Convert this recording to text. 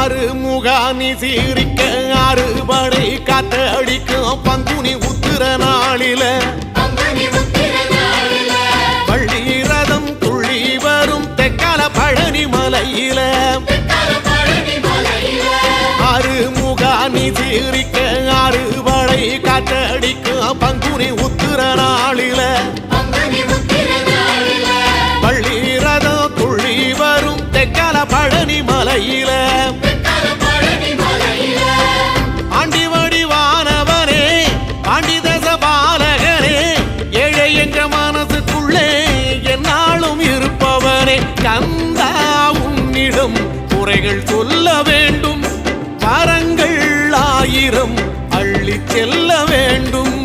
ஆறுமுகானி சீரிக்க அறுபடை காத்தடிக்கும் பங்குனி உத்திர நாளில பள்ளி ரதம் துள்ளி வரும் தெக்கால பழனி மலையில ஆறுமுகானி சீரிக்க அறுபடை காத்தடிக்கும் பங்குனி உத்திர நாளில பள்ளி ரதம் துள்ளி வரும் தெக்கால பழனி மலையில ஆண்டி வடிவானவனே ஆண்டி தச பாலகனே ஏழை என்ற மனசுக்குள்ளே என்னாலும் இருப்பவனே கந்தா உன்னிடம் குறைகள் சொல்ல வேண்டும் வரங்கள் 1000 அள்ளி செல்ல வேண்டும்.